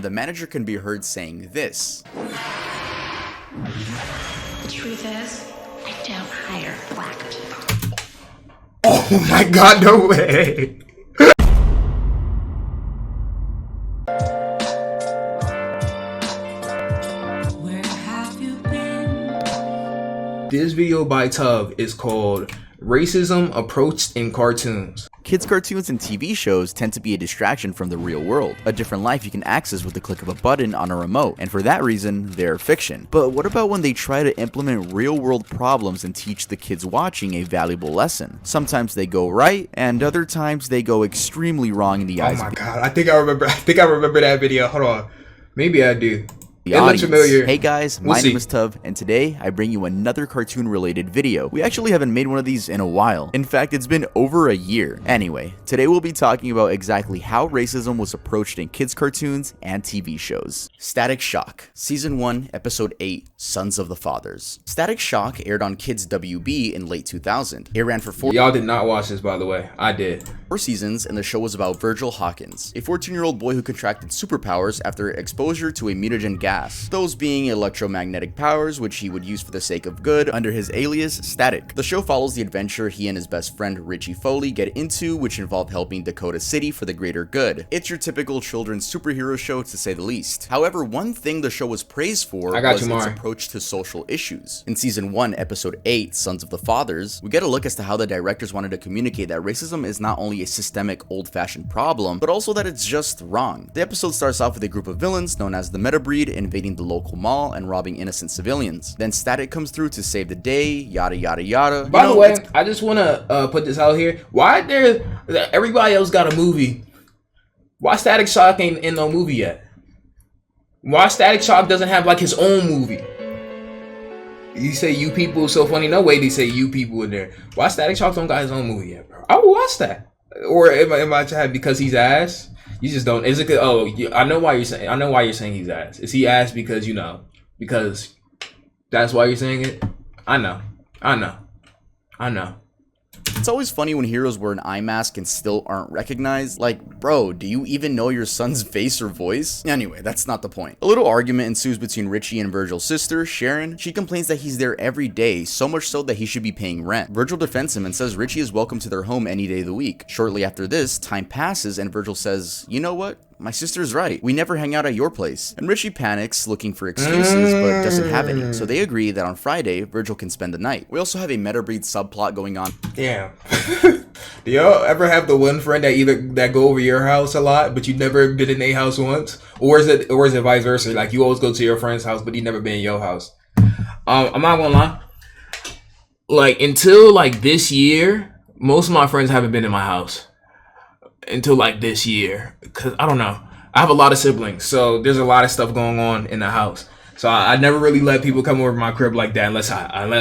The manager can be heard saying this. The truth is, I don't hire black people. Oh my god, no way! Where have you been? This video by Tub is called Racism Approached in Cartoons. Kids' cartoons and TV shows tend to be a distraction from the real world, a different life you can access with the click of a button on a remote, and for that reason, they're fiction. But what about when they try to implement real-world problems and teach the kids watching a valuable lesson? Sometimes they go right, and other times they go extremely wrong in the eyes Oh my of god, I think I remember that video. Hold on. Maybe I do. the It looks audience. familiar. Hey guys, We'll my see. name is Tuv, and today I bring you another cartoon-related video. We actually haven't made one of these in a while. In fact, it's been over a year. Anyway, today we'll be talking about exactly how racism was approached in kids' cartoons and TV shows. Static Shock, Season 1, Episode 8, Sons of the Fathers. Static Shock aired on Kids WB in late 2000. It ran for 4 Y'all did not watch this, by the way. I did. seasons, and the show was about Virgil Hawkins, a 14-year-old boy who contracted superpowers after exposure to a mutagen gas, those being electromagnetic powers which he would use for the sake of good under his alias Static. The show follows the adventure he and his best friend Richie Foley get into, which involved helping Dakota City for the greater good. It's your typical children's superhero show, to say the least. However, one thing the show was praised for was its Mari. approach to social issues. In Season 1, Episode 8, Sons of the Fathers, we get a look as to how the directors wanted to communicate that racism is not only a systemic, old-fashioned problem, but also that it's just wrong. The episode starts off with a group of villains known as the Metabreed invading the local mall and robbing innocent civilians. Then Static comes through to save the day, yada yada yada. By the way, I just want to put this out here. Why everybody else got a movie? Why Static Shock ain't in no movie yet? Why Static Shock doesn't have like his own movie? You say you people is so funny. No way they say you people in there. Why Static Shock don't got his own movie yet, bro? I will watch that. Or am I trying because he's ass? You just don't. Is it? Oh, I know why you're saying. I know why you're saying he's ass. Is he ass because because that's why you're saying it? I know. It's always funny when heroes wear an eye mask and still aren't recognized. Like, bro, do you even know your son's face or voice? Anyway, that's not the point. A little argument ensues between Richie and Virgil's sister, Sharon. She complains that he's there every day, so much so that he should be paying rent. Virgil defends him and says Richie is welcome to their home any day of the week. Shortly after this, time passes and Virgil says, you know what? My sister's right. We never hang out at your place. And Richie panics, looking for excuses, but doesn't have any. So they agree that on Friday, Virgil can spend the night. We also have a Metabreed subplot going on. Damn. Do y'all ever have the one friend that go over your house a lot, but you never been in their house once, or is it vice versa? Like you always go to your friend's house, but he never been in your house. I'm not gonna lie. Like until like this year, most of my friends haven't been in my house. Until like this year, because I don't know. I have a lot of siblings, so there's a lot of stuff going on in the house. So I never really let people come over to my crib like that unless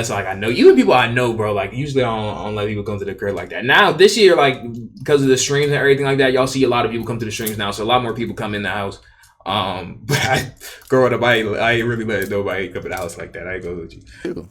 like I know. Even people I know, bro. Like usually I don't let people come to the crib like that. Now this year, like because of the streams and everything like that, y'all see a lot of people come to the streams now. So a lot more people come in the house. But growing up, I ain't really let nobody come in the house like that. I ain't gonna let you.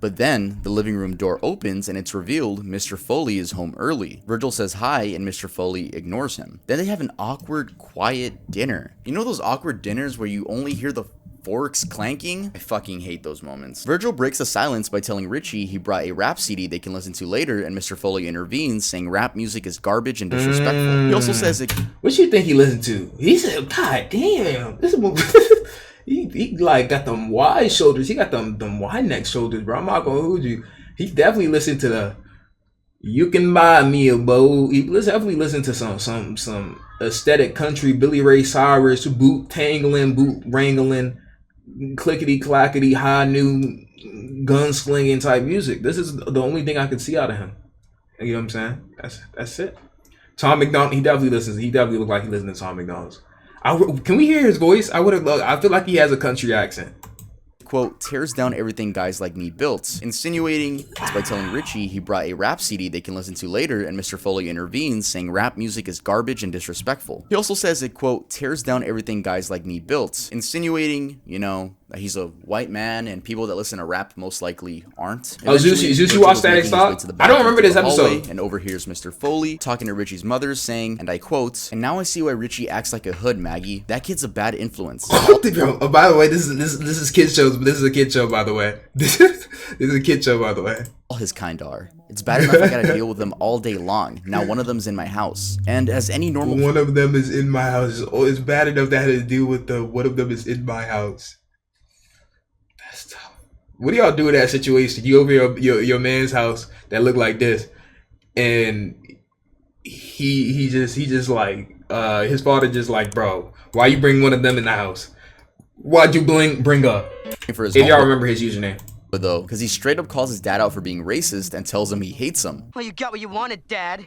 But then the living room door opens and it's revealed Mr. Foley is home early. Virgil says hi and Mr. Foley ignores him. Then they have an awkward, quiet dinner. You know those awkward dinners where you only hear the forks clanking? I fucking hate those moments. Virgil breaks the silence by telling Richie he brought a rap CD they can listen to later, and Mr. Foley intervenes, saying rap music is garbage and disrespectful. He also says it. What you think he listened to? He said, God damn, this he like got them wide shoulders. He got them wide neck shoulders, bro. I'm not gonna hold you. He definitely listened to the "You Can Buy Me a Bow." He definitely listened to some aesthetic country, Billy Ray Cyrus, boot tangling, boot wrangling, clickety clackety, high new gunslinging type music. This is the only thing I can see out of him. You know what I'm saying? That's it. Tom McDonald, he definitely listens. He definitely looked like he listens to Tom McDonald's. Can we hear his voice? I feel like he has a country accent. Quote, tears down everything guys like me built, insinuating it's by telling Richie he brought a rap CD they can listen to later, and Mr. Foley intervenes, saying rap music is garbage and disrespectful. He also says it, quote, tears down everything guys like me built, insinuating, that he's a white man and people that listen to rap most likely aren't. Oh, Zeus, you watch Static Stock? I don't remember this episode. And overhears Mr. Foley talking to Richie's mother saying, and I quote, "And now I see why Richie acts like a hood, Maggie. That kid's a bad influence." Oh, by the way, this is kid shows, but this is a kid show, by the way. This is a kid show, by the way. All his kind are. It's bad enough I gotta deal with them all day long. Now one of them's in my house. And as any normal... One of them is in my house. Oh, it's bad enough that I had to deal with the one of them is in my house. That's tough. What do y'all do in that situation? You over your man's house that look like this, and he just like his father just like, bro, why you bring one of them in the house? Why'd you bring up? For his if y'all remember his username. Though, because he straight up calls his dad out for being racist and tells him he hates him. Well, you got what you wanted, Dad.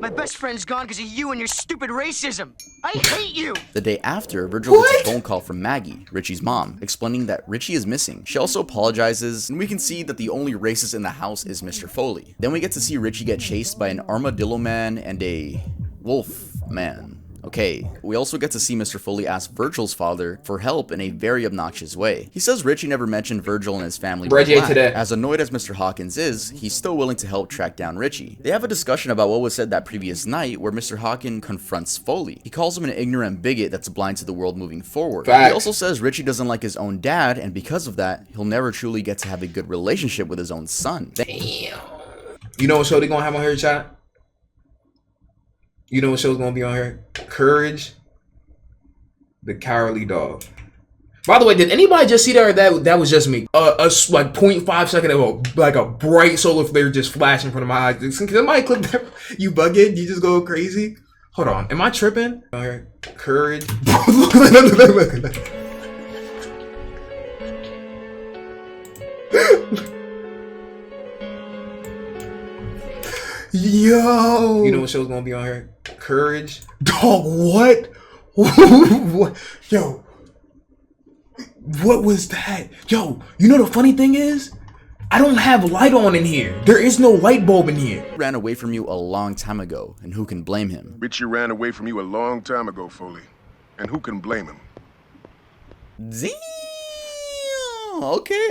My best friend's gone because of you and your stupid racism. I hate you! The day after, Virgil gets a phone call from Maggie, Richie's mom, explaining that Richie is missing. She also apologizes, and we can see that the only racist in the house is Mr. Foley. Then we get to see Richie get chased by an armadillo man and a wolf man. Okay, we also get to see Mr. Foley ask Virgil's father for help in a very obnoxious way. He says Richie never mentioned Virgil and his family were black. As annoyed as Mr. Hawkins is, he's still willing to help track down Richie. They have a discussion about what was said that previous night where Mr. Hawkins confronts Foley. He calls him an ignorant bigot that's blind to the world moving forward. He also says Richie doesn't like his own dad, and because of that, he'll never truly get to have a good relationship with his own son. Damn. You know what show they gonna have on here, chat? You know what show's gonna be on here? Courage the Cowardly Dog. By the way, did anybody just see that, or that was just me? Like 0.5 second of like a bright solar flare just flash in front of my eyes. Can somebody clip that? You bugging? You just go crazy? Hold on, am I tripping? All right, courage. Yo, you know what show's gonna be on here? Courage. Dog, what? What? Yo, what was that? Yo, you know the funny thing is, I don't have light on in here. There is no light bulb in here. Ran away from you a long time ago, and who can blame him? Richie ran away from you a long time ago, Foley, and who can blame him? Damn. Okay.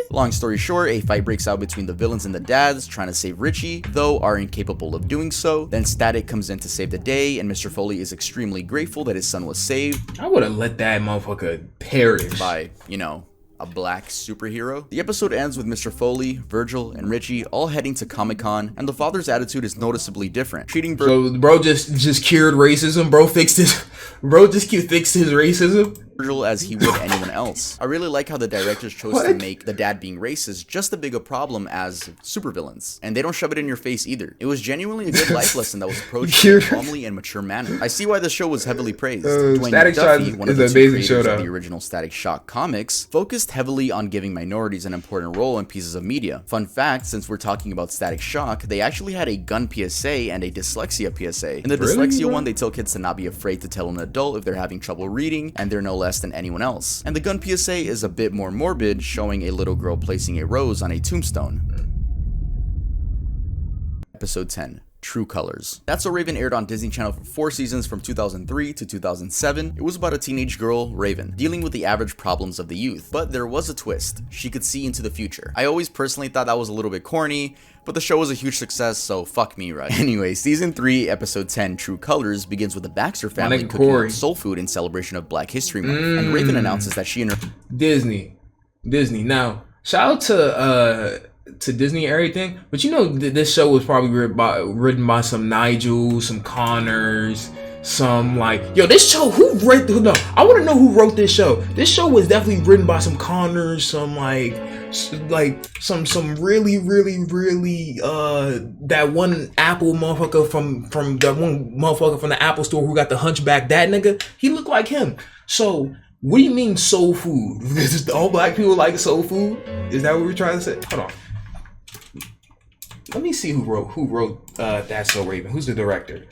Long story short, a fight breaks out between the villains and the dads trying to save Richie, though are incapable of doing so. Then Static comes in to save the day, and Mr. Foley is extremely grateful that his son was saved. I would have let that motherfucker perish. By, you know, a black superhero. The episode ends with Mr. Foley, Virgil, and Richie all heading to Comic-Con, and the father's attitude is noticeably different. Treating So bro just cured racism. Bro fixed his racism. Virgil as he would anyone else. I really like how the directors chose to make the dad being racist just as big a problem as supervillains, and they don't shove it in your face either. It was genuinely a good life lesson that was approached in a calmly and mature manner. I see why the show was heavily praised. Dwayne Static Duffy, Shock one of is the an two amazing creators show, of the original Static Shock comics, focused heavily on giving minorities an important role in pieces of media. Fun fact, since we're talking about Static Shock, they actually had a gun PSA and a dyslexia PSA. In the dyslexia one, they tell kids to not be afraid to tell an adult if they're having trouble reading, and they're no less than anyone else. And the gun PSA is a bit more morbid, showing a little girl placing a rose on a tombstone. Episode 10. True Colors. That's So Raven aired on Disney Channel for 4 seasons from 2003 to 2007. It was about a teenage girl, Raven, dealing with the average problems of the youth. But there was a twist. She could see into the future. I always personally thought that was a little bit corny, but the show was a huge success, so fuck me, right? Anyway, season 3, episode 10, True Colors, begins with the Baxter family cooking up soul food in celebration of Black History Month, and Raven announces that she and her Disney. Now, shout out to Disney and everything, but you know this show was probably written by some Nigel, some Connors, some like, yo, this show, I want to know who wrote this show. This show was definitely written by some Connors, some some really that one Apple motherfucker from that one motherfucker from the Apple store who got the hunchback, that nigga, he looked like him. So what do you mean soul food? All black people like soul food? Is that what we're trying to say? Hold on. Let me see who wrote That's So Raven. Who's the director?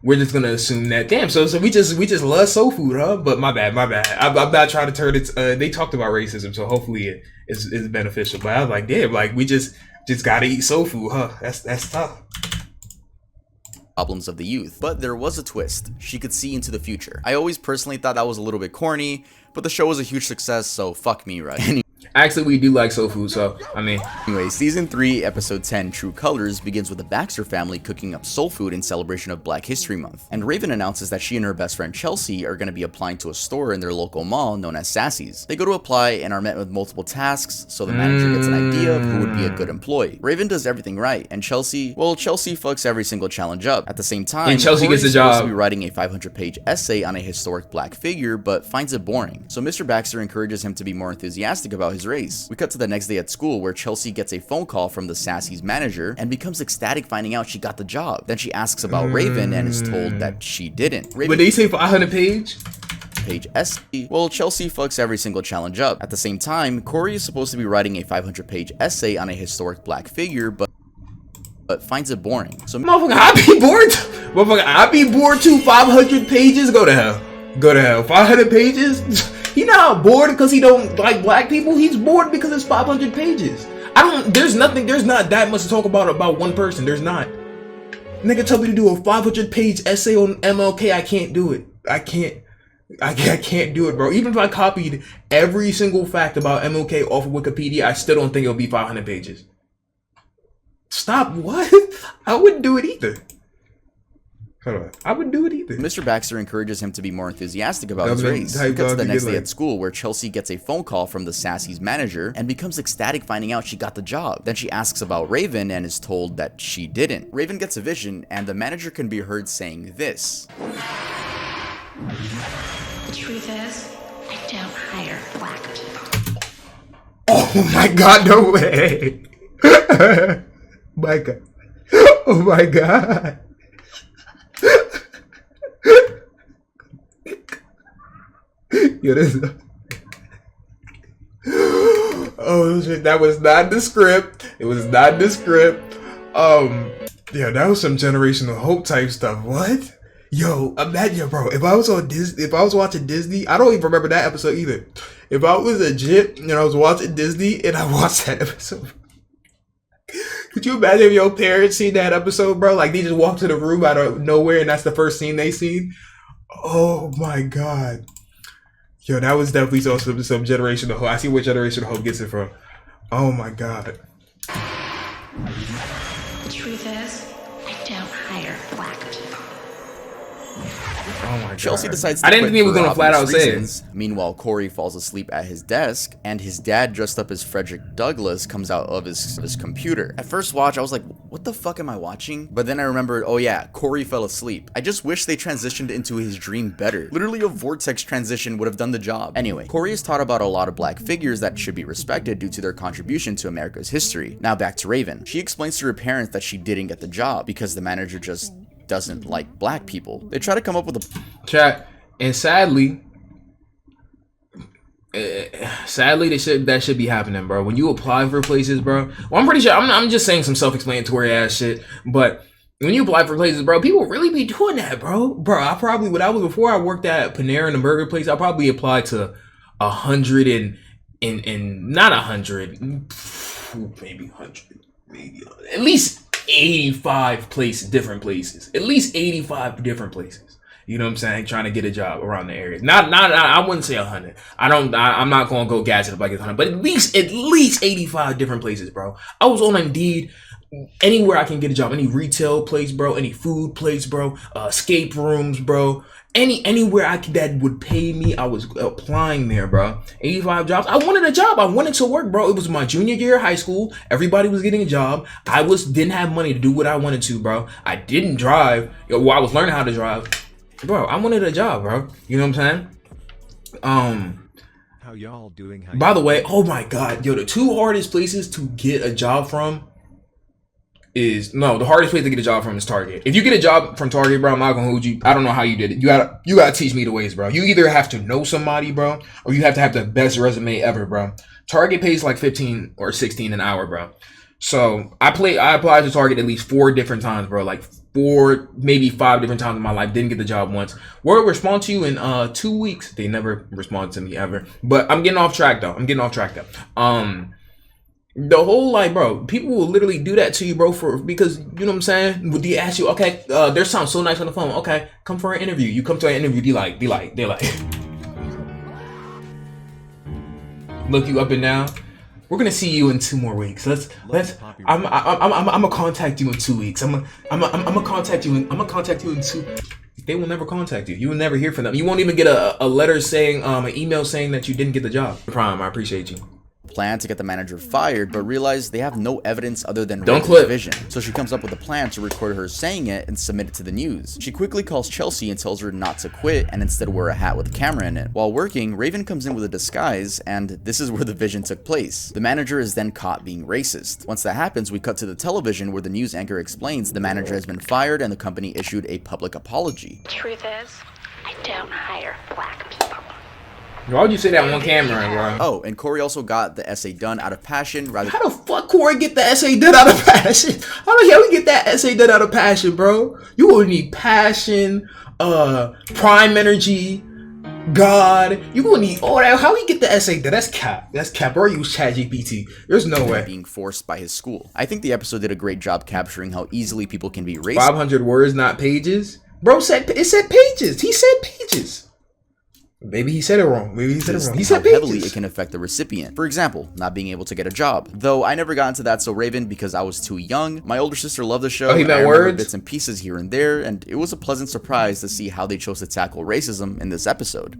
we're just gonna assume that. Damn, so we just love soul food, huh? But my bad. I'm not trying to turn it. They talked about racism, so hopefully it is beneficial. But I was like, damn, like we just gotta eat soul food, huh? That's tough. Problems of the youth. But there was a twist. She could see into the future. I always personally thought that was a little bit corny, but the show was a huge success, so fuck me, right? Actually, we do like soul food, so I mean. Anyway, season 3, episode 10, True Colors, begins with the Baxter family cooking up soul food in celebration of Black History Month. And Raven announces that she and her best friend Chelsea are going to be applying to a store in their local mall known as Sassy's. They go to apply and are met with multiple tasks, so the manager gets an idea of who would be a good employee. Raven does everything right, and Chelsea fucks every single challenge up. At the same time, and Chelsea gets the supposed job. to be writing a 500-page essay on a historic Black figure, but finds it boring. So Mr. Baxter encourages him to be more enthusiastic about his race. We cut to the next day at school where Chelsea gets a phone call from the Sassy's manager and becomes ecstatic finding out she got the job. Then she asks about Raven and is told that she didn't. But they say 500 page essay. Well, Chelsea fucks every single challenge up. At the same time, Corey is supposed to be writing a 500-page essay on a historic Black figure, but finds it boring. So motherfucker, I'd be bored. Motherfucker, I'd be bored too. 500 pages? Go to hell. Go to hell. 500 pages? He not bored because he don't like Black people. He's bored because it's 500 pages. There's not that much to talk about one person. There's not. Nigga tell me to do a 500-page essay on MLK. I can't do it. I can't do it, bro. Even if I copied every single fact about MLK off of Wikipedia, I still don't think it'll be 500 pages. Stop, what? I wouldn't do it either. Hold on. I wouldn't do it either. Mr. Baxter encourages him to be more enthusiastic about his race. We cut to the next day at school where Chelsea gets a phone call from the Sassy's manager and becomes ecstatic finding out she got the job. Then she asks about Raven and is told that she didn't. Raven gets a vision and the manager can be heard saying this. The truth is, I don't hire Black people. Oh my god, no way. My god. Oh my god. Yo, this. Oh shit, that was not the script. It was not the script. Yeah, that was some generational hope type stuff. What? Yo, imagine, bro. If I was watching Disney, I don't even remember that episode either. If I was legit and I was watching Disney and I watched that episode, could you imagine if your parents seen that episode, bro? Like they just walked to the room out of nowhere and that's the first scene they seen. Oh my god. Yo, that was definitely some generational hope. I see where generational hope gets it from. Oh my god. The truth is, I don't hire Black people. Oh my god. Chelsea decides to I didn't quit think we were for gonna flat out obvious say reasons. Meanwhile, Corey falls asleep at his desk, and his dad, dressed up as Frederick Douglass, comes out of his computer. At first watch, I was like, what the fuck am I watching? But then I remembered, oh yeah, Corey fell asleep. I just wish they transitioned into his dream better. Literally a vortex transition would have done the job. Anyway, Corey is taught about a lot of Black figures that should be respected due to their contribution to America's history. Now back to Raven. She explains to her parents that she didn't get the job because the manager just doesn't like Black people. They try to come up with a chat, and sadly that should be happening, bro. When you apply for places, bro. Well, I'm pretty sure I'm just saying some self-explanatory ass shit, but when you apply for places, bro, people really be doing that, bro. Bro, before I worked at Panera and the burger place, I probably applied to 100 and not 100, maybe 100, maybe at least 85 different places. At least 85 different places. You know what I'm saying? Trying to get a job around the area. Not I wouldn't say 100. I'm not gonna go gas it up like it's 100, but at least 85 different places, bro. I was on Indeed. Anywhere I can get a job, any retail place, bro, any food place, bro, escape rooms, bro, anywhere that would pay me, I was applying there, bro. 85 jobs. I wanted a job. I wanted to work, bro. It was my junior year of high school. Everybody was getting a job. I didn't have money to do what I wanted to, bro. I didn't drive. I was learning how to drive, bro. I wanted a job, bro. You know what I'm saying? How y'all doing? By the way, oh my god, yo, the two hardest places to get a job from the hardest place to get a job from is Target. If you get a job from Target, bro, I'm not gonna hold you. I don't know how you did it. You gotta teach me the ways, bro. You either have to know somebody, bro, or you have to have the best resume ever, bro. Target pays like 15 or 16 an hour, bro. So I applied to Target at least 4 different times, bro. Like 4, maybe 5 different times in my life. Didn't get the job once. We'll respond to you in 2 weeks. They never responded to me ever. But I'm getting off track though. The whole, like, bro, people will literally do that to you, bro, because, you know what I'm saying? Would they ask you, okay, there sounds so nice on the phone. Okay, come for an interview. You come to an interview, they're like, look you up and down. We're gonna see you in 2 more weeks. I'm gonna contact you in 2 weeks. I'm gonna contact you in 2. They will never contact you. You will never hear from them. You won't even get a letter saying, an email saying that you didn't get the job. Prime, I appreciate you. Plan to get the manager fired, but realize they have no evidence other than Don't Raven's clip. vision. So she comes up with a plan to record her saying it and submit it to the news. She quickly calls Chelsea and tells her not to quit and instead wear a hat with a camera in it. While working, Raven comes in with a disguise, and this is where the vision took place. The manager is then caught being racist. Once that happens, we cut to the television where the news anchor explains the manager has been fired and the company issued a public apology. Truth is, I don't hire black people. Why would you say that on camera, bro? Oh, and Corey also got the essay done out of passion rather How the fuck Corey get the essay done out of passion? How the hell he get that essay done out of passion, bro? You gonna need passion, prime energy, God. You gonna need all that. How he get the essay done? That's cap. That's cap. Or use ChatGPT. There's no way. being forced by his school. I think the episode did a great job capturing how easily people can be racist. 500 words, not pages. Bro said it said pages. He said pages. Maybe he said it wrong. He said how heavily it pages. can affect the recipient. For example, not being able to get a job. Though I never got into that so Raven because I was too young. My older sister loved the show. Oh, he and I meant remember words? bits and pieces here and there, and it was a pleasant surprise to see how they chose to tackle racism in this episode.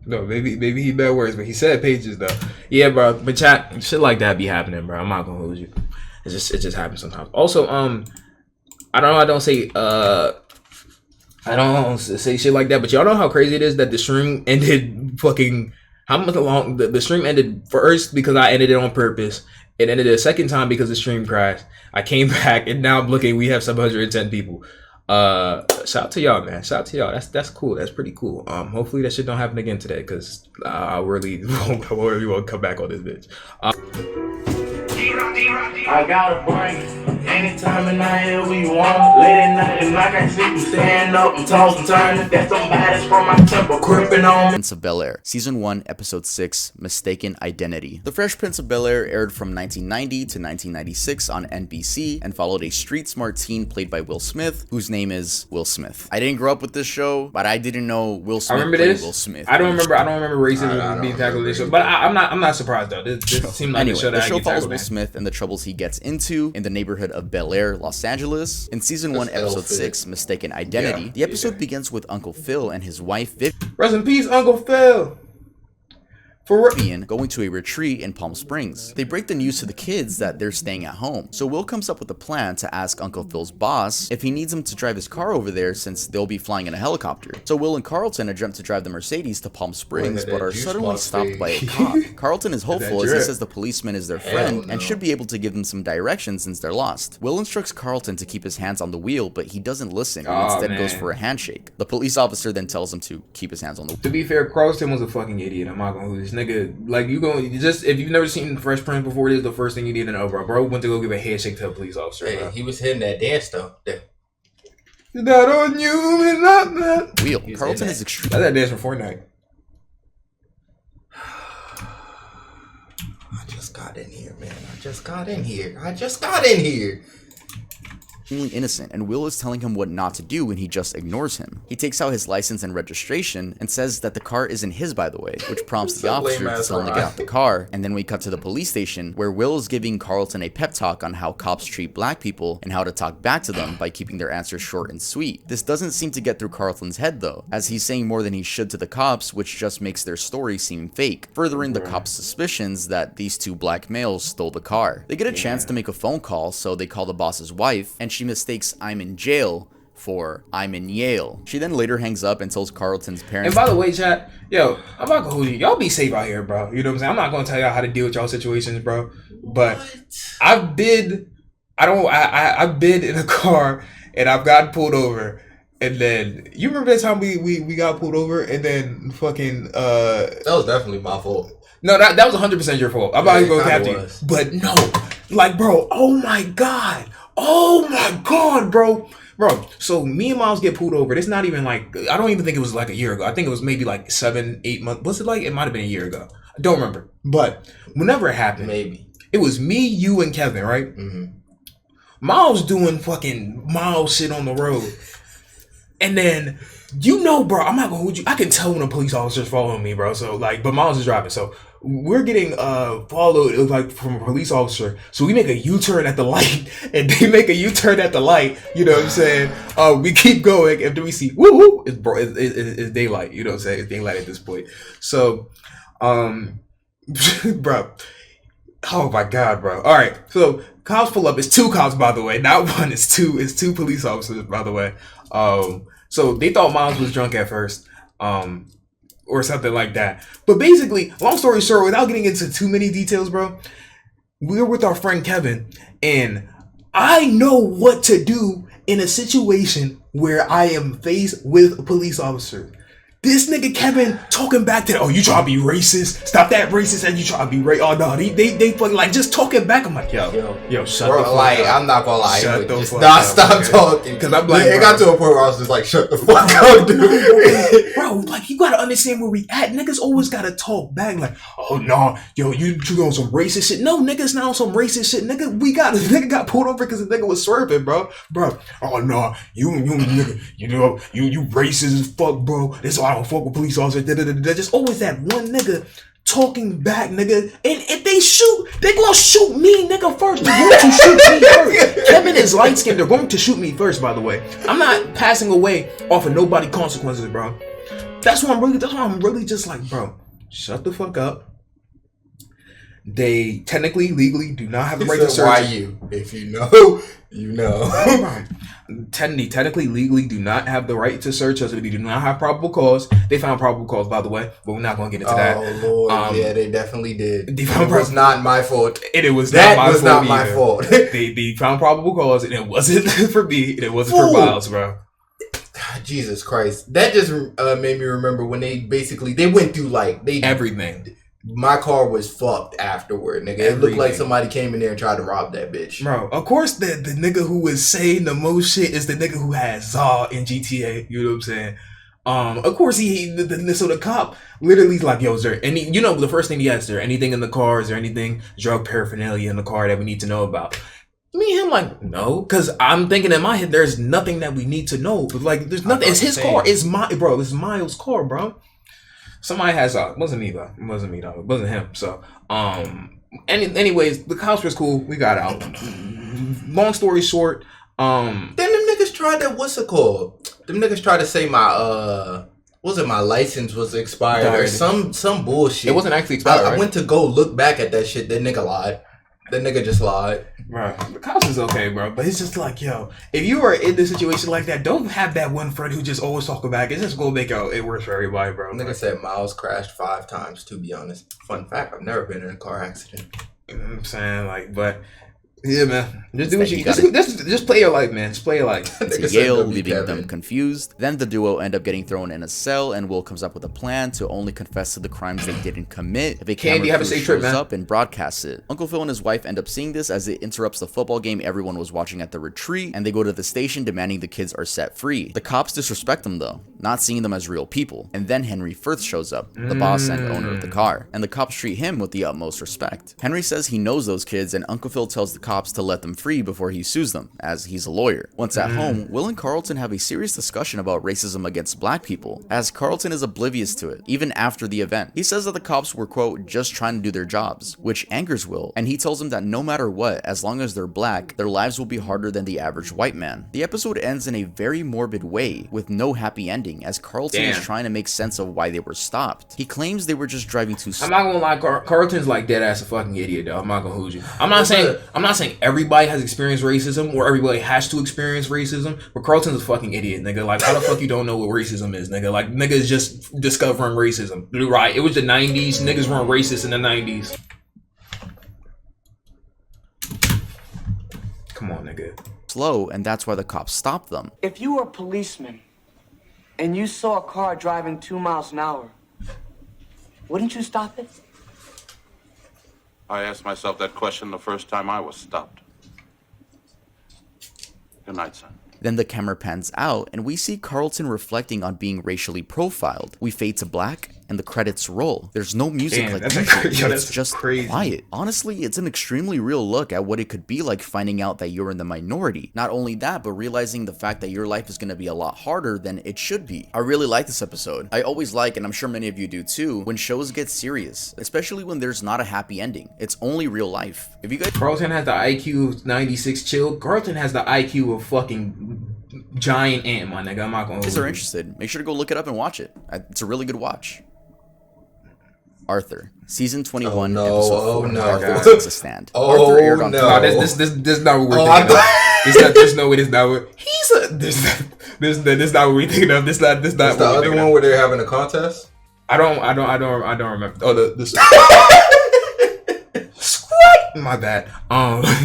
No, maybe he bad words, but he said pages though. Yeah, bro. But chat, shit like that be happening, bro. I'm not gonna lose you. It just happens sometimes. Also, I don't say shit like that, but y'all know how crazy it is that the stream ended fucking how much long the stream ended first because I ended it on purpose. It ended a second time because the stream crashed. I came back and now I'm looking. We have 710 people. Shout out to y'all, man. Shout out to y'all. That's cool. That's pretty cool. Hopefully that shit don't happen again today because I really won't come back on this bitch. I got a brain. Anytime and night here we want. Late at night and I can see you stand up and toss and turn. That's some baddest from my temple creeping on me. Prince of Bel-Air, Season 1, Episode 6, Mistaken Identity. The Fresh Prince of Bel-Air aired from 1990 to 1996 on NBC and followed a street-smart teen played by Will Smith, whose name is Will Smith. I didn't grow up with this show, but I didn't know Will Smith I remember played this. Will Smith. I don't remember racism being tackled in this show, but I'm not surprised though. This seemed like Anyway, a show that the I show get follows tackled Will in. Smith and the troubles he gets into in the neighborhood of Bel-Air, Los Angeles. In Season 1, Episode 6, Mistaken Identity, the episode begins with Uncle Phil and his wife Rest in peace, Uncle Phil. Vivian going to a retreat in Palm Springs. They break the news to the kids that they're staying at home. So Will comes up with a plan to ask Uncle Phil's boss if he needs him to drive his car over there since they'll be flying in a helicopter. So Will and Carlton attempt to drive the Mercedes to Palm Springs but are suddenly stopped by a cop. Carlton is hopeful as he says the policeman is their friend and should be able to give them some direction since they're lost. Will instructs Carlton to keep his hands on the wheel, but he doesn't listen and instead goes for a handshake. The police officer then tells him to keep his hands on the wheel. To be fair, Carlton was a fucking idiot. I'm not gonna lose this nigga. Like if you've never seen Fresh Prince before, this is the first thing you need to know, bro. Bro went to go give a handshake to a police officer. Hey, bro. he was hitting that dance though. Not on you and not that. Wheel. Carlton is extreme. That's that dance for Fortnite. I just got in here, man. I just got in here. Innocent, and Will is telling him what not to do when he just ignores him. He takes out his license and registration and says that the car isn't his, by the way, which prompts the officer to tell him to get out the car. And then we cut to the police station where Will is giving Carlton a pep talk on how cops treat black people and how to talk back to them by keeping their answers short and sweet. This doesn't seem to get through Carlton's head though, as he's saying more than he should to the cops, which just makes their story seem fake, furthering the cops' suspicions that these two black males stole the car. They get a chance to make a phone call, so they call the boss's wife, and she mistakes "I'm in jail" for "I'm in Yale." She then later hangs up and tells Carlton's parents. And by the way, chat, yo, I'm not gonna hold you. Y'all be safe out here, bro. You know what I'm saying? I'm not gonna tell y'all how to deal with y'all situations, bro. But I've been in a car and I've gotten pulled over. And then you remember that time we got pulled over and then fucking That was definitely my fault. No, that was 100% your fault. I'm about to go after you. But no, Like, bro, oh my god, bro. So me and Miles get pulled over. It's not even like, I don't even think it was like a year ago. I think it was maybe like 7-8 months. Was it like? It might have been a year ago. I don't remember. But whenever it happened, Maybe. it was me, you, and Kevin, right? Mm-hmm. Miles doing fucking Miles shit on the road. And then, bro, I'm not gonna hold you. I can tell when a police officer's following me, bro. So like, but Miles is driving. So we're getting followed like from a police officer. So we make a U-turn at the light, and they make a U-turn at the light. You know what I'm saying? We keep going, and then we see woo, it's daylight. You know what I'm saying? It's daylight at this point. So, bro. Oh my god, bro. All right. So cops pull up. It's 2 cops, by the way. Not one. It's 2. It's 2 police officers, by the way. So they thought Miles was drunk at first. Or something like that. But basically, long story short, without getting into too many details, bro, we were with our friend Kevin, and I know what to do in a situation where I am faced with a police officer. This nigga Kevin talking back to, oh, you try to be racist? Stop that racist, and you try to be racist. Oh no, they fucking like just talking back. I'm like, yo, shut bro, the fuck like, up. I'm not gonna lie, Shut the just fuck not up, stop okay? talking. Cause I'm like, it got to a point where I was just like, shut the fuck up, dude. Bro, like, you gotta understand where we at. Niggas always gotta talk back. Like, oh no, yo, you on some racist shit? No, niggas not on some racist shit. Nigga, nigga got pulled over because the nigga was swerving, bro. Oh no, you nigga, you racist as fuck, bro. That's why I don't fuck with police officers. Just always that one nigga talking back, nigga. And if they shoot, they gonna shoot me, nigga, first. They're going to shoot me first. Kevin is light skinned. They're going to shoot me first, by the way. I'm not passing away off of nobody consequences, bro. That's why I'm really just like, bro, shut the fuck up. They technically, legally do not have the right to search. Why you? If you know, you know. Technically, legally do not have the right to search us. They do not have probable cause. They found probable cause, by the way, but we're not going to get into that. Oh Lord, yeah, they definitely did. They found it was not my fault. And it was that not my was fault not my either. fault. They found probable cause, and it wasn't for me, and it wasn't for Miles, bro. Jesus Christ, that just made me remember when they went through like everything. My car was fucked afterward, nigga. It looked like somebody came in there and tried to rob that bitch. Bro, of course the nigga who was saying the most shit is the nigga who has Zaw in GTA. You know what I'm saying? Of course so the cop literally is like, yo, is there any, the first thing he asks, is there anything in the car? Is there anything drug paraphernalia in the car that we need to know about? Me and him like, no, because I'm thinking in my head, there's nothing that we need to know. But like, there's nothing. It's his car. It's Miles' car, bro. Somebody has it wasn't me though. It wasn't me though. It wasn't him. So anyways, the cops was cool. We got out. Long story short, then them niggas tried that, what's it called? Them niggas tried to say my my license was expired or some bullshit. It wasn't actually expired. I went to go look back at that shit. That nigga lied. That nigga just lied. Right. The cops is okay, bro. But it's just like, yo, if you are in this situation like that, don't have that one friend who just always talking back. It's just gonna make it worse for everybody, bro. Nigga said Miles crashed 5 times, to be honest. Fun fact, I've never been in a car accident. You know what I'm saying? Like, but yeah, man. Just do what you just play your life, man. Just play your life. To Yale, leaving them confused. Then the duo end up getting thrown in a cell, and Will comes up with a plan to only confess to the crimes they didn't commit if a camera crew shows up and broadcasts it. Uncle Phil and his wife end up seeing this as it interrupts the football game everyone was watching at the retreat, and they go to the station demanding the kids are set free. The cops disrespect them though, not seeing them as real people. And then Henry Firth shows up, the boss and owner of the car, and the cops treat him with the utmost respect. Henry says he knows those kids, and Uncle Phil tells the cops to let them free before he sues them, as he's a lawyer. Once at home, Will and Carlton have a serious discussion about racism against black people, as Carlton is oblivious to it, even after the event. He says that the cops were, quote, just trying to do their jobs, which angers Will, and he tells him that no matter what, as long as they're black, their lives will be harder than the average white man. The episode ends in a very morbid way, with no happy ending, as Carlton is trying to make sense of why they were stopped. He claims they were just driving too slow. I'm not gonna lie, Carlton's like dead ass a fucking idiot, though. I'm not gonna hold you. I'm not saying everybody has experienced racism or everybody has to experience racism, but Carlton's a fucking idiot, nigga. Like, how the fuck you don't know what racism is, nigga? Like, nigga is just discovering racism. You're right. It was the 90s. Niggas weren't racist in the 90s. Come on, nigga. Slow, and that's why the cops stopped them. If you were a policeman and you saw a car driving 2 miles an hour, wouldn't you stop it? I asked myself that question the first time I was stopped. Good night, son. Then the camera pans out, and we see Carlton reflecting on being racially profiled. We fade to black, and the credits roll. There's no music like usual, it's just quiet. Honestly, it's an extremely real look at what it could be like finding out that you're in the minority. Not only that, but realizing the fact that your life is going to be a lot harder than it should be. I really like this episode. I always like, and I'm sure many of you do too, when shows get serious, especially when there's not a happy ending. It's only real life. If you guys— Carlton has the IQ of 96 chill. Carlton has the IQ of fucking giant ant, my nigga. I'm not gonna. If you're interested, make sure to go look it up and watch it. It's a really good watch. Arthur, season 21, episode 4. Arthur takes a stand. Arthur aired on this is not what we're thinking of. There's no way this is not what this not what we're thinking of. This not the other one where they're having a contest. I don't remember. Oh, the my bad.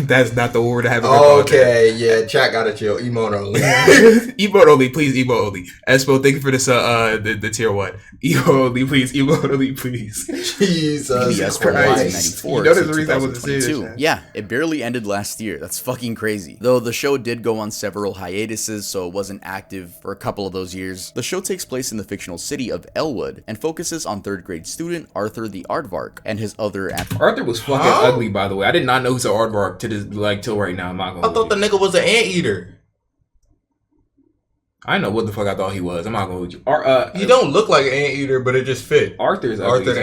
That's not the word I have. Okay, yeah, chat gotta chill. Emote only. Emote only, please. Emote only. Espo, thank you for this. The tier 1. Emote only, please. Emote only, please. Jesus Christ. You know there's a reason I wasn't saying this. Yeah, it barely ended last year. That's fucking crazy. Though the show did go on several hiatuses, so it wasn't active for a couple of those years. The show takes place in the fictional city of Elwood and focuses on 3rd grade student Arthur the Aardvark and his other— Arthur was fucking ugly, by the way. I did not know he's an aardvark till right now. I'm not gonna. I thought the nigga was an anteater. I know what the fuck I thought he was. I'm not gonna hold you. He don't look like an anteater, but it just fit. Arthur's ugly.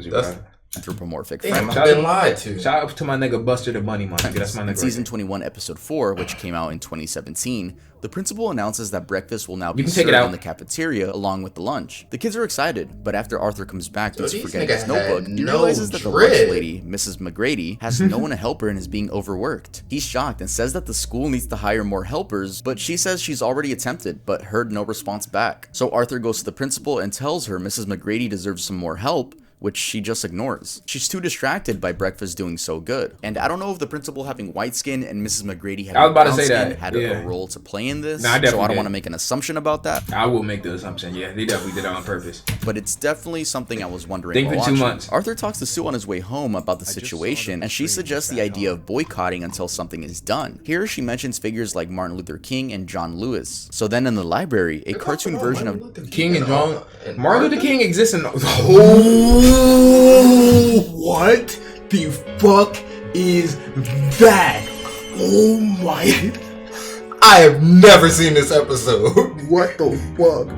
That's anthropomorphic. Damn, I've been lied to. Shout out to my nigga Buster the Bunny, my nigga. That's my nigga. In season 21, episode 4, which came out in 2017, the principal announces that breakfast will now be served in the cafeteria along with the lunch. The kids are excited, but after Arthur comes back to forgetting his notebook, he realizes that the lunch lady, Mrs. McGrady, has no one to help her and is being overworked. He's shocked and says that the school needs to hire more helpers, but she says she's already attempted, but heard no response back. So Arthur goes to the principal and tells her Mrs. McGrady deserves some more help, which she just ignores. She's too distracted by breakfast doing so good. And I don't know if the principal having white skin and Mrs. McGrady having brown skin had a role to play in this, so I don't want to make an assumption about that. I will make the assumption, yeah, they definitely did it on purpose. But it's definitely something I was wondering while watching. 2 months. Arthur talks to Sue on his way home about the situation, and she suggests the idea of boycotting until something is done. Here she mentions figures like Martin Luther King and John Lewis. So then in the library, a cartoon version of King and John... Martin Luther King exists in... What the fuck is that? Oh my... I have never seen this episode. What the fuck?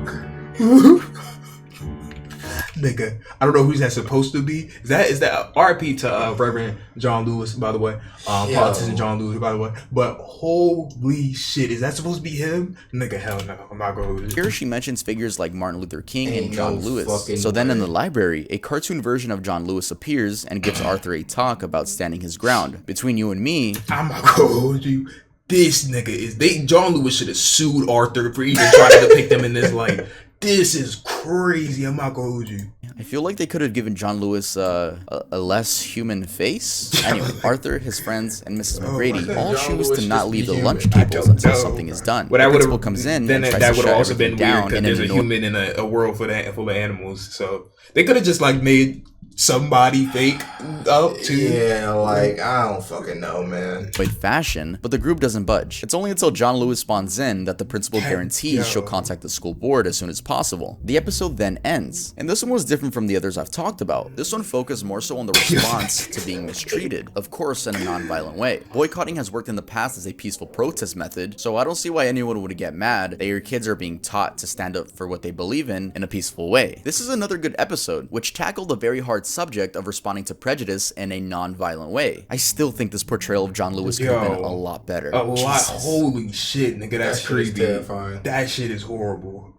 Nigga, I don't know who's that supposed to be. Is that RP to Reverend John Lewis, by the way? Politician John Lewis, by the way. But holy shit, is that supposed to be him? Nigga, hell no, I'm not going to. Here she mentions figures like Martin Luther King and John Lewis. So then in the library, a cartoon version of John Lewis appears and gives Arthur a talk about standing his ground. Between you and me, I'm not going to hold you. This nigga is... John Lewis should have sued Arthur for even trying to depict him in this light. This is crazy. I'm not gonna hold you. I feel like they could have given John Lewis a less human face. Anyway, Arthur, his friends, and Mrs. McGrady all choose to not leave the lunch tables until something is done. The principal comes in and tries to shut everything down. Then there's a human in a world full of animals. So they could have just like made somebody fake up to. Yeah, like, I don't fucking know, man. With fashion, but the group doesn't budge. It's only until John Lewis spawns in that the principal guarantees she'll contact the school board as soon as possible. The episode then ends, and this one was different from the others I've talked about. This one focused more so on the response to being mistreated, of course in a non-violent way. Boycotting has worked in the past as a peaceful protest method, so I don't see why anyone would get mad that your kids are being taught to stand up for what they believe in a peaceful way. This is another good episode, which tackled a very hard subject of responding to prejudice in a non-violent way. I still think this portrayal of John Lewis could have been a lot better. A lot. Holy shit, nigga, that's creepy. That shit is horrible.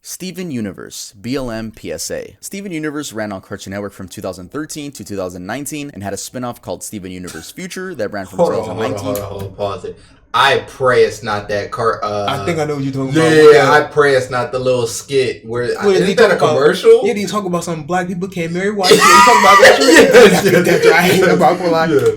Steven Universe, BLM PSA. Steven Universe ran on Cartoon Network from 2013 to 2019 and had a spin-off called Steven Universe Future that ran from 2019. Hold on, pause it. I pray it's not that I think I know what you're talking yeah, about. I pray it's not the little skit where Wait, is that a commercial? Yeah, you talk about some black people can't marry white people. You talk about that shit? I hated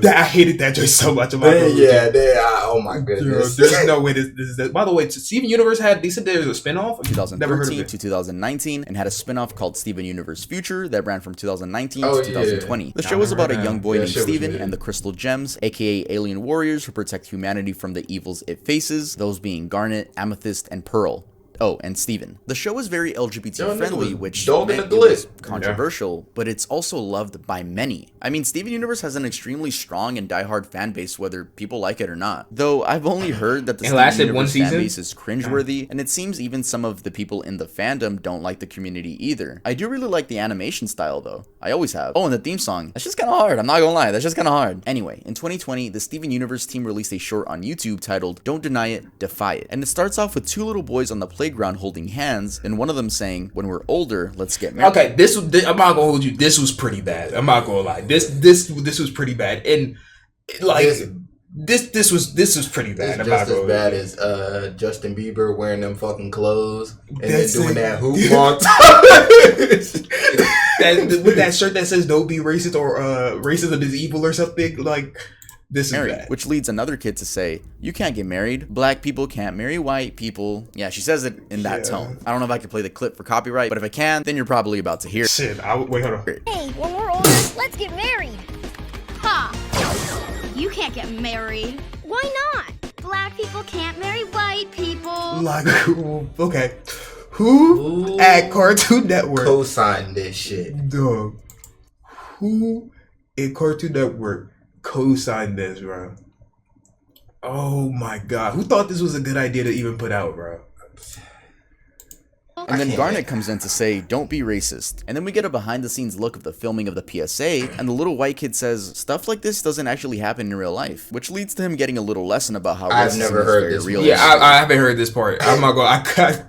that. I hated that joke so much. Oh my goodness. There's no way this is that. By the way, Steven Universe they said there was a spinoff. 2013 to 2019 and had a spin-off called Steven Universe Future that ran from 2019 to 2020. The show was about a young boy named Steven and the Crystal Gems, aka alien warriors who protect humanity from the evils it faces, those being Garnet, Amethyst, and Pearl. Oh, and Steven. The show is very LGBT friendly, which meant it was controversial, but it's also loved by many. I mean, Steven Universe has an extremely strong and diehard fan base, whether people like it or not. Though I've only heard that the Steven Universe fan base is cringeworthy, and it seems even some of the people in the fandom don't like the community either. I do really like the animation style though. I always have. Oh, and the theme song. That's just kind of hard. I'm not gonna lie. That's just kind of hard. Anyway, in 2020, the Steven Universe team released a short on YouTube titled Don't Deny It, Defy It. And it starts off with two little boys on the playground holding hands, and one of them saying, when we're older, let's get married. Okay, I'm not gonna hold you. This was pretty bad. I'm not gonna lie. This was pretty bad, and like this was pretty bad. It's just as bad as Justin Bieber wearing them fucking clothes and then doing that hoop montage. With that shirt that says "Don't be racist" or "Racism is evil" or something like. This is bad. Which leads another kid to say, you can't get married. Black people can't marry white people. Yeah, she says it in that tone. I don't know if I can play the clip for copyright, but if I can, then you're probably about to hear it. Shit, wait, hold on. Hey, when we're older, let's get married. Ha! You can't get married. Why not? Black people can't marry white people. Like, okay. Who at Cartoon Network co-signed this shit? Dog. Who at Cartoon Network co-signed this, bro? Oh my god. Who thought this was a good idea to even put out, bro? And then Garnet comes in to say, don't be racist. And then we get a behind the scenes look of the filming of the PSA, and the little white kid says, stuff like this doesn't actually happen in real life, which leads to him getting a little lesson about how I've never heard this. Real. Yeah, I haven't heard this part. I'm not going I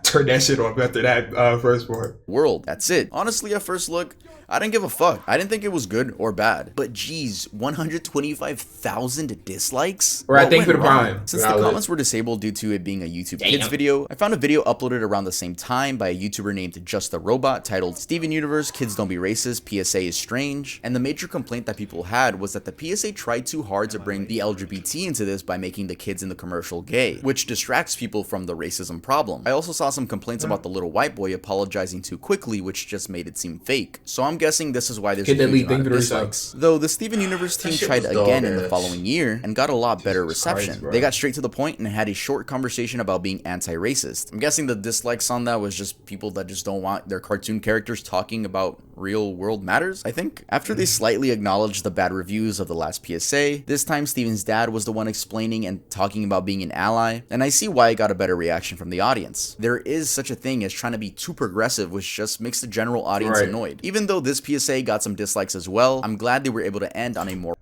turned that shit off after that first part. World. That's it. Honestly, at first look, I didn't give a fuck. I didn't think it was good or bad. But geez, 125,000 dislikes? Right, thank you for the prime. Since the comments were disabled due to it being a YouTube Kids video, I found a video uploaded around the same time by a YouTuber named Just the Robot titled Steven Universe, Kids Don't Be Racist, PSA is Strange. And the major complaint that people had was that the PSA tried too hard to bring the LGBT into this by making the kids in the commercial gay, which distracts people from the racism problem. I also saw some complaints about the little white boy apologizing too quickly, which just made it seem fake. So I'm guessing this is why there's a huge amount of dislikes. Though the Steven Universe team tried again in the following year and got a lot better reception. They got straight to the point and had a short conversation about being anti-racist. I'm guessing the dislikes on that was just people that just don't want their cartoon characters talking about real world matters, I think. After they slightly acknowledged the bad reviews of the last PSA, this time Steven's dad was the one explaining and talking about being an ally, and I see why it got a better reaction from the audience. There is such a thing as trying to be too progressive, which just makes the general audience annoyed. Even though this PSA got some dislikes as well, I'm glad they were able to end on a more...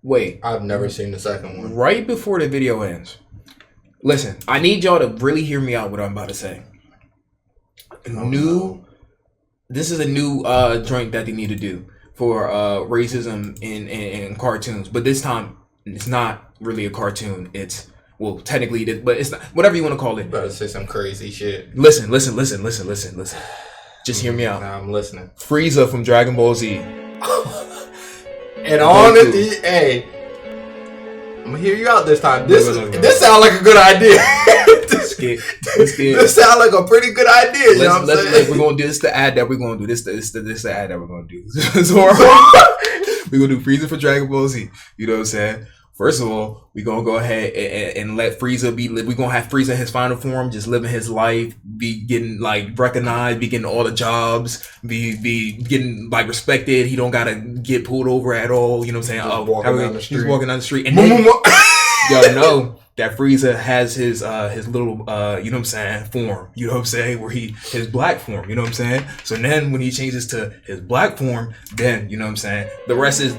Wait. I've never seen the second one. Right before the video ends. Listen, I need y'all to really hear me out what I'm about to say. This is a new joint that they need to do for racism in cartoons. But this time, it's not really a cartoon. It's, well, technically it is, but it's not, whatever you want to call it. Better say some crazy shit. Listen. Just hear me out. Nah, I'm listening. Frieza from Dragon Ball Z. And on it, hey, I'm gonna hear you out this time. This sounds like a good idea. This sounds like a pretty good idea. You know what I'm saying? We're gonna do this. The ad that we're gonna do. This the ad that we're gonna do. So we're gonna do Frieza for Dragon Ball Z. You know what I'm saying? First of all, we're gonna go ahead and let Frieza be. We're gonna have Frieza in his final form, just living his life, be getting like recognized, be getting all the jobs, be getting like respected. He don't gotta get pulled over at all. You know what I'm saying? He's walking down the street, and then y'all know that Frieza has his little you know what I'm saying, form. You know what I'm saying, where his black form. You know what I'm saying. So then when he changes to his black form, then you know what I'm saying. The rest is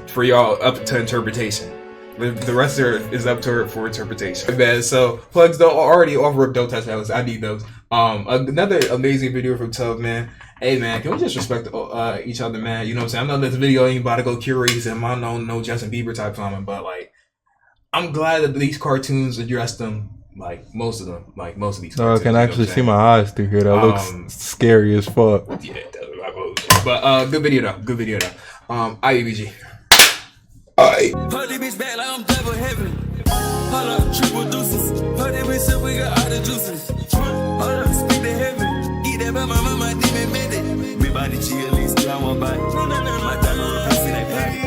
for y'all up to interpretation. The rest is up to her for interpretation. Man, so plugs don't already offer up. Don't touch those. I need those. Another amazing video from Tub, man. Hey man, can we just respect each other, man? You know what I'm saying? I know this video ain't about to go curious and I don't know Justin Bieber type comment, but like I'm glad that these cartoons addressed them. Like most of them, like most of these. No, I can actually see my eyes through here. That looks scary as fuck. Yeah, but good video though. Good video though. IUBG. Alright. Put the bitch back like I'm double heavy. Hold up, triple deuces. Put that bitch up, we got all the juices. Hold up, speak to heaven. Eat that by my mama, demon minute. Me body chill, at least I want bite. My